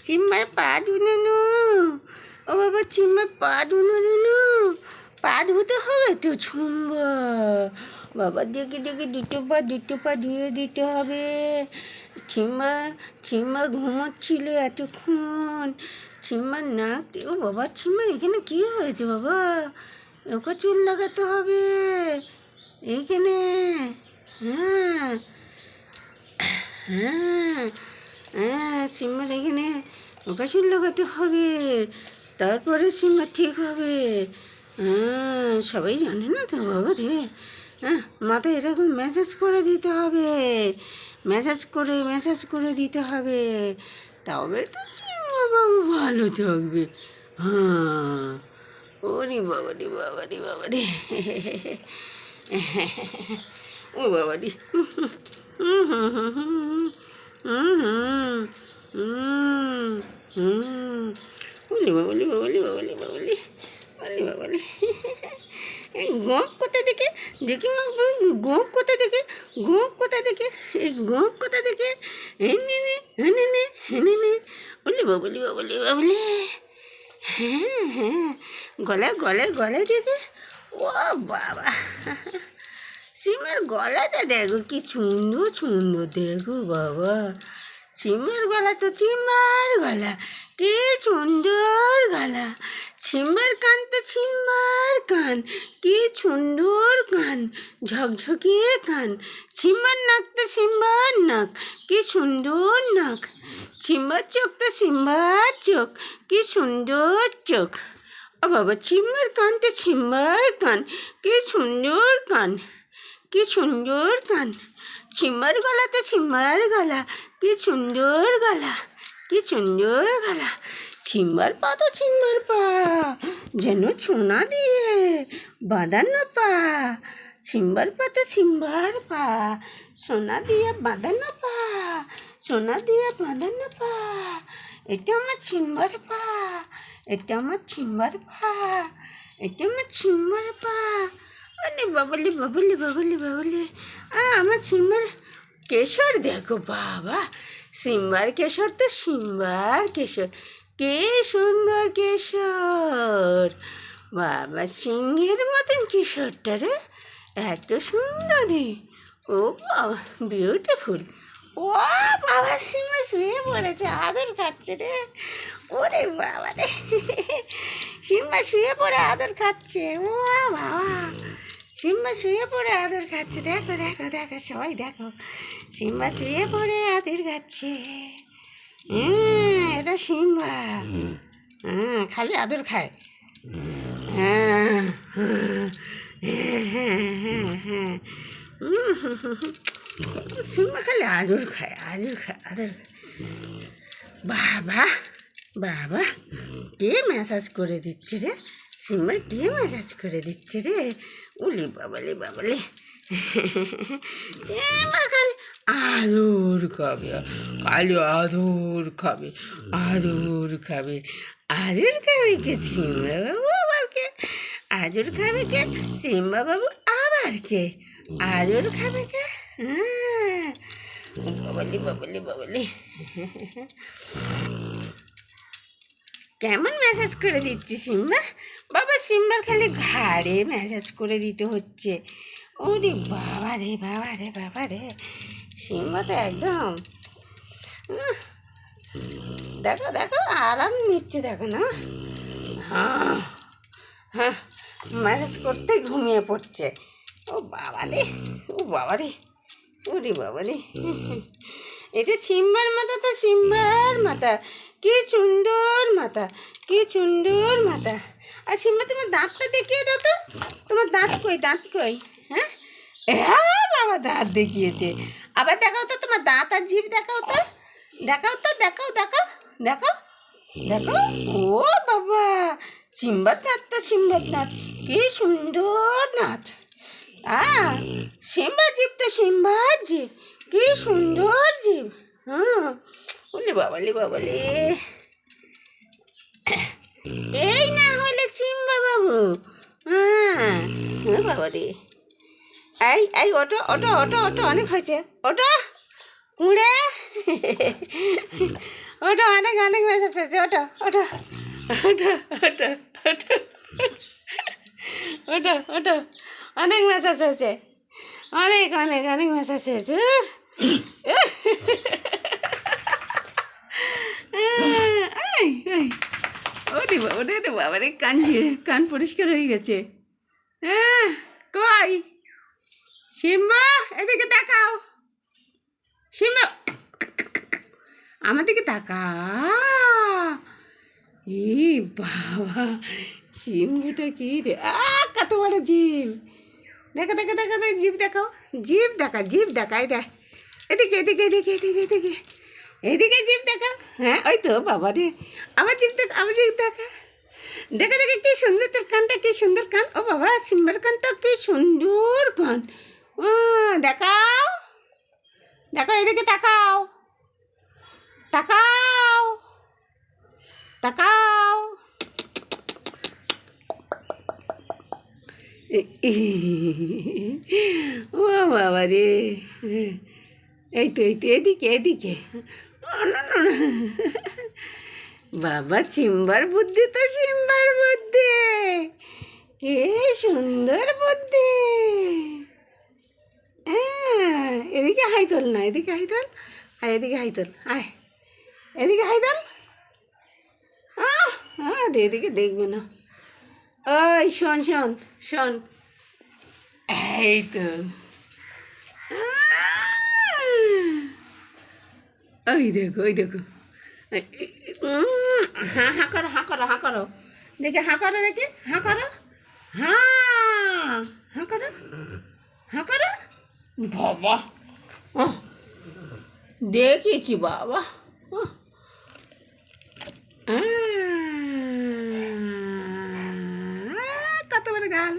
চিম্মার পা ধুনো। ও বাবা চিম্মার পা ধুনো। পা ধুতে হবে তো ছুম্বা। বাবা দেখে দেখে দুটো পা ধুয়ে দিতে হবে। ছিম্মা ঘুমোচ্ছিল এতক্ষণ। ছিম্মার নাক ও বাবা ছিম্মার এখানে কি হয়েছে বাবা? ওকে চুল লাগাতে হবে এইখানে। হ্যাঁ হ্যাঁ হ্যাঁ সিম্মার এখানে ওকে চুল লাগাতে হবে, তারপরে সিম্মা ঠিক হবে। হ্যাঁ সবাই জানে না তো বাবা রে। হ্যাঁ মাথায় এরকম ম্যাসাজ করে দিতে হবে, ম্যাসাজ করে দিতে হবে, তবে তো চিম্মা বাবু ভালো থাকবে। হ্যাঁ ওরে বাবা রে ও বাবা রে গোপ কোথা থেকে দেখি গোপ কোথা থেকে এই গোপ কোথা থেকে বাবলি হ্যাঁ গলায় দেখে। ও বাবা সিমের গলাটা দেখো কি সুন্দর দেখো বাবা। সিমের গলা তো চিম্মার গলা, কি সুন্দর গলা। ছিম্মার কান তো ছিম্মার কান, কি সুন্দর কান, ঝকঝকিয়ে কান। ছিম্মার নাক তো ছিম্মার নাক, কি সুন্দর নাক। ছিম্মার চোখ তো ছিম্মার চোখ, কি সুন্দর চোখ। ও বাবা ছিম্মার কান তো ছিম্মার কান, কি সুন্দর কান, কি সুন্দর কান। ছিম্মার গলা তো ছিম্মার গলা, কি সুন্দর গলা, কি সুন্দর গলা। ছিম্মার পা তো ছিম্মার পা, যেন সোনা দিয়ে বাঁধানো পা। ছিম্বার পা তো ছিম্বার পা, সোনা দিয়ে বাঁধানো পা, সোনা দিয়ে বাঁধানো পা। এটা আমার ছিম্বার পা, এটা আমার ছিম্বার পা, এটা আমার ছিম্বার পা। আরে বাবলি আমার সিম্বার কেশর দেখো বাবা। সিম্বার কেশর তো সিম্বার কেশর, কে সুন্দর কেশর। বাবা সিংহের মতন কেশরটা রে, এত সুন্দরী। ও বাবা বিউটিফুল। ও বাবা সিম্বা শুয়ে পড়েছে, আদর খাচ্ছে রে। ওরে বাবা রে সিম্বা শুয়ে পড়ে আদর খাচ্ছে। ও বাবা সিম্বা শুয়ে পড়ে আদর খাচ্ছে। দেখো সবাই দেখো, সিম্বা শুয়ে পড়ে আদর খাচ্ছে। এটা সিম্বা। খালি আদর খায়। হ্যাঁ সিম্বা খালি আদর খায়। বাবা কে ম্যাসাজ করে দিচ্ছে রে? সিম্বার কে ম্যাসাজ করে দিচ্ছে রে? উলি বাবালে সিম্বা খালি আদর খাবে, আদর খাবে কে সিম্বা বাবু আবার কে? আদর খাবে কে সিম্বা বাবু আবার কে? আদর খাবে কে? বাবালি কেমন ম্যাসাজ করে দিচ্ছি সিম্বা? বাবা সিম্বার খালি ঘাড়ে ম্যাসাজ করে দিতে হচ্ছে। ওরে বাবা রে সিম্বা তো একদম দেখো আরাম নিচ্ছে দেখো না। হ্যাঁ ম্যাসাজ করতেই ঘুমিয়ে পড়ছে। ও বাবা রে ওরে বাবা রে এটা সিম্বার মাথা তো সিম্বার মাথা, কি সুন্দর মাথা, কি সুন্দর মাথা। আর সিম্বা তোমার দাঁতটা দেখিয়ে দাও তো, তোমার দাঁত কই? হ্যাঁ বাবা দাঁত দেখিয়েছে। আবার দেখাও তো তোমার দাঁত আর জিভ দেখাও দেখো। ও বাবা সিম্বার দাঁত, কি সুন্দর দাঁত। সিম্বার জিভ তো সিম্বার জিভ, কি সুন্দর জিভ। বাবালে এই না হলে সিম্বা বাবু। বাবা রে এই ওটো অনেক হয়েছে। ওটো কুঁড়ে ওটা অনেক অনেক মেসেজ এসেছে, ওটা ওটা ওটা ওটা ওটা ওটা ওটা অনেক মেসেজ হয়েছে, অনেক অনেক অনেক মেসেজ হয়েছে। ওরে বাবা রে বাবা রে, কান পরিষ্কার হয়ে গেছে। হ্যাঁ কই সিম্বা, এদিকে তাকাও। সিম্বা আমার দিকে তাকা। ই বাবা, সিম্বুটা কি রে, কত বড় জিভ। দেখো দেখো দেখো, জিভ দেখাও, জিভ দেখা, জিভ দেখাই দেখ। এদিকে এদিকে এদিকে এদিকে এদিকে এদিকে জিভ দেখা। হ্যাঁ ওই তো বাবা রে, আমার জিভ দেখা, আমার জিভ দেখা। দেখো দেখো কি সুন্দর তোর কানটা, কি সুন্দর কান। ও বাবা, সিম্বার কানটা কি সুন্দর কান। দেখাও দেখো, এদিকে তাকাও, তাকাও তাকাও। ও বাবা রে, এই তো এই তো এদিকে এদিকে। বাবা সিম্বার বুদ্ধি তো, সিম্বার বুদ্ধি কে সুন্দর বুদ্ধি। হ্যাঁ এদিকে হাই তোল না, এদিকে হাই তোল, আয় এদিকে হাই তোল, আয় এদিকে হাই তোল। এদিকে দেখবে না। ওই শোন শোন শোন, এই তো ওই দেখো, ওই দেখো। হ্যাঁ হাঁ করো, হাঁ করো, হাঁ করো, দেখে হাঁ করো, দেখে হাঁ করো, হ্যাঁ হাঁ করো, হাঁ করো। বাবা দেখেছি বাবা, কত বড় গাল।